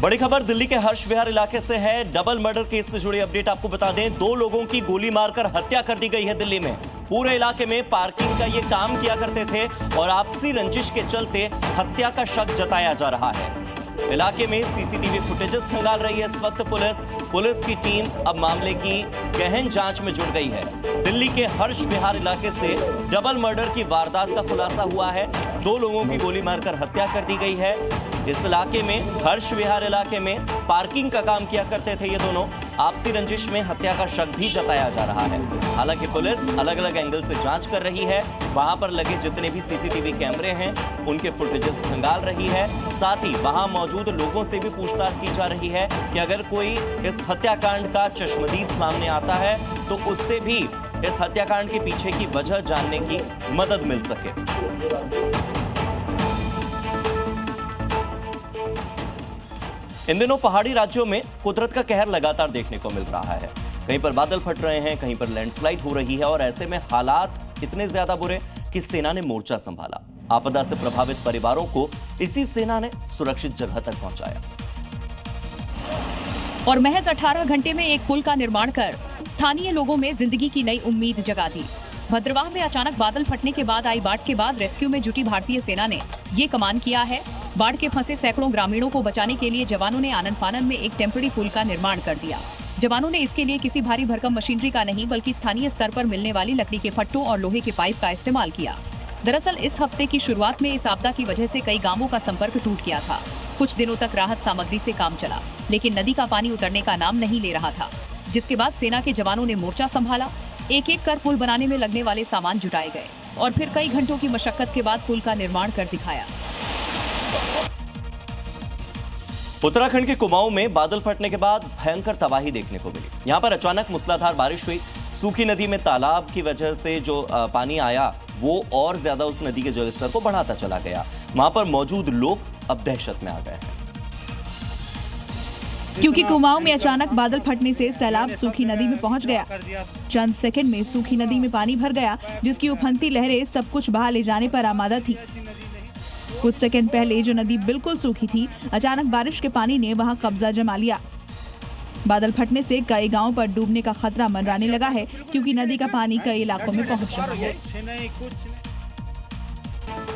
बड़ी खबर दिल्ली के हर्ष विहार इलाके से है। डबल मर्डर केस से जुड़ी अपडेट आपको बता दें। 2 लोगों की गोली मारकर हत्या कर दी गई है दिल्ली में। पूरे इलाके में पार्किंग का ये काम किया करते थे और आपसी रंजिश के चलते हत्या का शक जताया जा रहा है। इलाके में सीसीटीवी फुटेजेस खंगाल रही है इस वक्त पुलिस की टीम अब मामले की गहन जांच में जुट गई है। दिल्ली के हर्ष विहार इलाके से डबल मर्डर की वारदात का खुलासा हुआ है। 2 लोगों की गोली मारकर हत्या कर दी गई है। इस इलाके में हर्ष विहार इलाके में पार्किंग का काम किया करते थे ये दोनों। आपसी रंजिश में हत्या का शक भी जताया जा रहा है। हालांकि पुलिस अलग अलग एंगल से जांच कर रही है। वहां पर लगे जितने भी सीसीटीवी कैमरे हैं उनके फुटेजेस खंगाल रही है। साथ ही वहां मौजूद लोगों से भी पूछताछ की जा रही है कि अगर कोई इस हत्याकांड का चश्मदीद सामने आता है तो उससे भी इस हत्याकांड के पीछे की वजह जानने की मदद मिल सके। इन दिनों पहाड़ी राज्यों में कुदरत का कहर लगातार देखने को मिल रहा है। कहीं पर बादल फट रहे हैं, कहीं पर लैंडस्लाइड हो रही है और ऐसे में हालात इतने ज्यादा बुरे कि सेना ने मोर्चा संभाला। आपदा से प्रभावित परिवारों को इसी सेना ने सुरक्षित जगह तक पहुंचाया और महज 18 घंटे में एक पुल का निर्माण कर स्थानीय लोगों में जिंदगी की नई उम्मीद जगा दी। भद्रवाह में अचानक बादल फटने के बाद आई बाढ़ के बाद रेस्क्यू में जुटी भारतीय सेना ने ये कमाल किया है। बाढ़ के फंसे सैकड़ों ग्रामीणों को बचाने के लिए जवानों ने आनन फानन में एक टेम्पररी पुल का निर्माण कर दिया। जवानों ने इसके लिए किसी भारी भरकम मशीनरी का नहीं बल्कि स्थानीय स्तर पर मिलने वाली लकड़ी के फट्टों और लोहे के पाइप का इस्तेमाल किया। दरअसल इस हफ्ते की शुरुआत में इस आपदा की वजह से कई गांवों का संपर्क टूट गया था। कुछ दिनों तक राहत सामग्री से काम चला, लेकिन नदी का पानी उतरने का नाम नहीं ले रहा था। जिसके बाद सेना के जवानों ने मोर्चा संभाला। एक एक कर पुल बनाने में लगने वाले सामान जुटाए गए और फिर कई घंटों की मशक्कत के बाद पुल का निर्माण कर दिखाया। उत्तराखंड के कुमाऊं में बादल फटने के बाद भयंकर तबाही देखने को मिली। यहां पर अचानक मूसलाधार बारिश हुई। सूखी नदी में तालाब की वजह से जो पानी आया वो और ज्यादा उस नदी के जलस्तर को बढ़ाता चला गया। वहां पर मौजूद लोग अब दहशत में आ गए हैं क्योंकि कुमाऊं में अचानक बादल फटने से सैलाब सूखी नदी में पहुंच गया। चंद सेकंड में सूखी नदी में पानी भर गया, जिसकी उफनती लहरें सब कुछ बहा ले जाने पर आमादा थी। कुछ सेकंड पहले जो नदी बिल्कुल सूखी थी, अचानक बारिश के पानी ने वहां कब्जा जमा लिया। बादल फटने से कई गांवों पर डूबने का खतरा मंडराने लगा है, क्योंकि नदी का पानी कई इलाकों में पहुंच रहा है।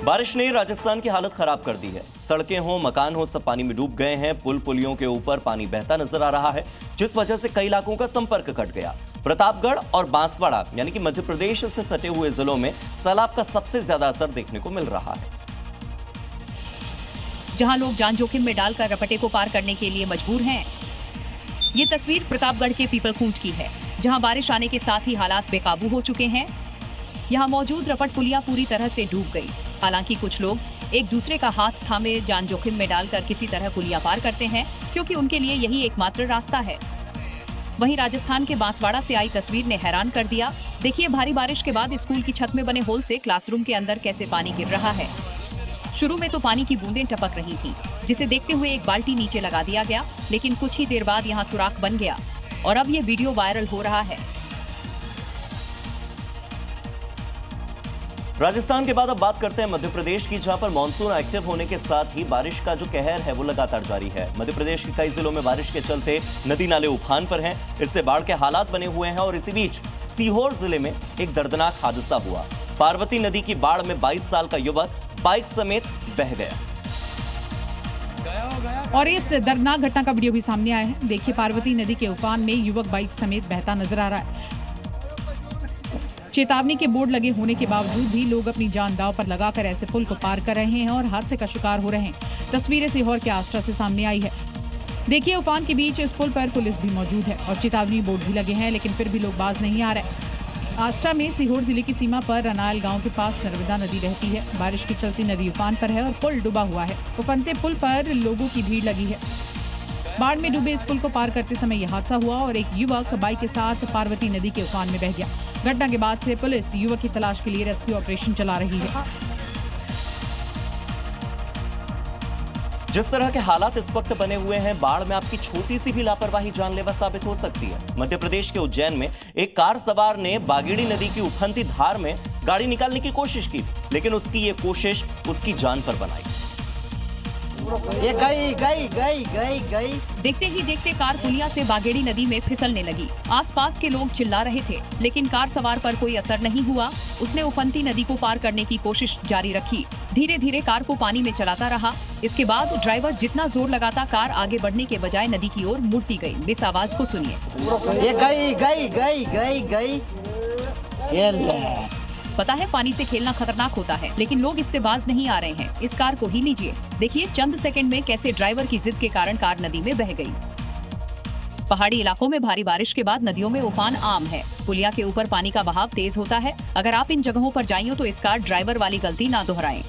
बारिश ने राजस्थान की हालत खराब कर दी है। सड़कें हो, मकान हो, सब पानी में डूब गए हैं। पुल पुलियों के ऊपर पानी बहता नजर आ रहा है, जिस वजह से कई इलाकों का संपर्क कट गया। प्रतापगढ़ और बांसवाड़ा यानी कि मध्य प्रदेश से सटे हुए जिलों में सैलाब का सबसे ज्यादा असर देखने को मिल रहा है। जहां लोग जान जोखिम में डालकर रपटे को पार करने के लिए मजबूर हैं। ये तस्वीर प्रतापगढ़ के पीपलखूंट की है, जहां बारिश आने के साथ ही हालात बेकाबू हो चुके हैं। यहां मौजूद रपट पुलिया पूरी तरह से डूब गई। हालांकि कुछ लोग एक दूसरे का हाथ थामे जान जोखिम में डालकर किसी तरह पुलिया पार करते हैं, क्योंकि उनके लिए यही एकमात्र रास्ता है। वहीं राजस्थान के बांसवाड़ा से आई तस्वीर ने हैरान कर दिया। देखिए, भारी बारिश के बाद स्कूल की छत में बने होल से क्लासरूम के अंदर कैसे पानी गिर रहा है। शुरू में तो पानी की बूंदें टपक रही थी, जिसे देखते हुए एक बाल्टी नीचे लगा दिया गया, लेकिन कुछ ही देर बाद यहाँ सुराख बन गया और अब ये वीडियो वायरल हो रहा है। राजस्थान के बाद अब बात करते हैं मध्य प्रदेश की, जहां पर मानसून एक्टिव होने के साथ ही बारिश का जो कहर है वो लगातार जारी है। मध्य प्रदेश के कई जिलों में बारिश के चलते नदी नाले उफान पर हैं। इससे बाढ़ के हालात बने हुए हैं और इसी बीच सीहोर जिले में एक दर्दनाक हादसा हुआ। पार्वती नदी की बाढ़ में 22 साल का युवक बाइक समेत बह गया और इस दर्दनाक घटना का वीडियो भी सामने आया है। देखिए, पार्वती नदी के उफान में युवक बाइक समेत बहता नजर आ रहा है। चेतावनी के बोर्ड लगे होने के बावजूद भी लोग अपनी जान दांव पर लगाकर ऐसे पुल को पार कर रहे हैं और हादसे का शिकार हो रहे हैं। तस्वीरें सीहोर के आष्टा से सामने आई है। देखिए, उफान के बीच इस पुल पर पुलिस भी मौजूद है और चेतावनी बोर्ड भी लगे हैं, लेकिन फिर भी लोग बाज नहीं आ रहे। आष्टा में सीहोर जिले की सीमा पर रनायल गांव के पास नर्मदा नदी बहती है। बारिश की चलती नदी उफान पर है और पुल डूबा हुआ है। उफनते पुल पर लोगों की भीड़ लगी है। बाढ़ में डूबे इस पुल को पार करते समय यह हादसा हुआ और एक युवक बाइक के साथ पार्वती नदी के उफान में बह गया। घटना के बाद से पुलिस युवक की तलाश के लिए रेस्क्यू ऑपरेशन चला रही है। जिस तरह के हालात इस वक्त बने हुए हैं, बाढ़ में आपकी छोटी सी भी लापरवाही जानलेवा साबित हो सकती है। मध्य प्रदेश के उज्जैन में एक कार सवार ने बागेड़ी नदी की उफनती धार में गाड़ी निकालने की कोशिश की, लेकिन उसकी ये कोशिश उसकी जान पर बनाई। ये गई। देखते ही देखते कार पुलिया से बागेड़ी नदी में फिसलने लगी। आसपास के लोग चिल्ला रहे थे, लेकिन कार सवार पर कोई असर नहीं हुआ। उसने उफनती नदी को पार करने की कोशिश जारी रखी। धीरे धीरे कार को पानी में चलाता रहा। इसके बाद ड्राइवर जितना जोर लगाता, कार आगे बढ़ने के बजाय नदी की ओर मुड़ती गई। इस आवाज को सुनिए। ये गई। ये ले। पता है पानी से खेलना खतरनाक होता है, लेकिन लोग इससे बाज नहीं आ रहे हैं। इस कार को ही लीजिए, देखिए चंद सेकंड में कैसे ड्राइवर की जिद के कारण कार नदी में बह गई। पहाड़ी इलाकों में भारी बारिश के बाद नदियों में उफान आम है। पुलिया के ऊपर पानी का बहाव तेज होता है। अगर आप इन जगहों पर जाइए तो इस कार ड्राइवर वाली गलती ना दोहराएं।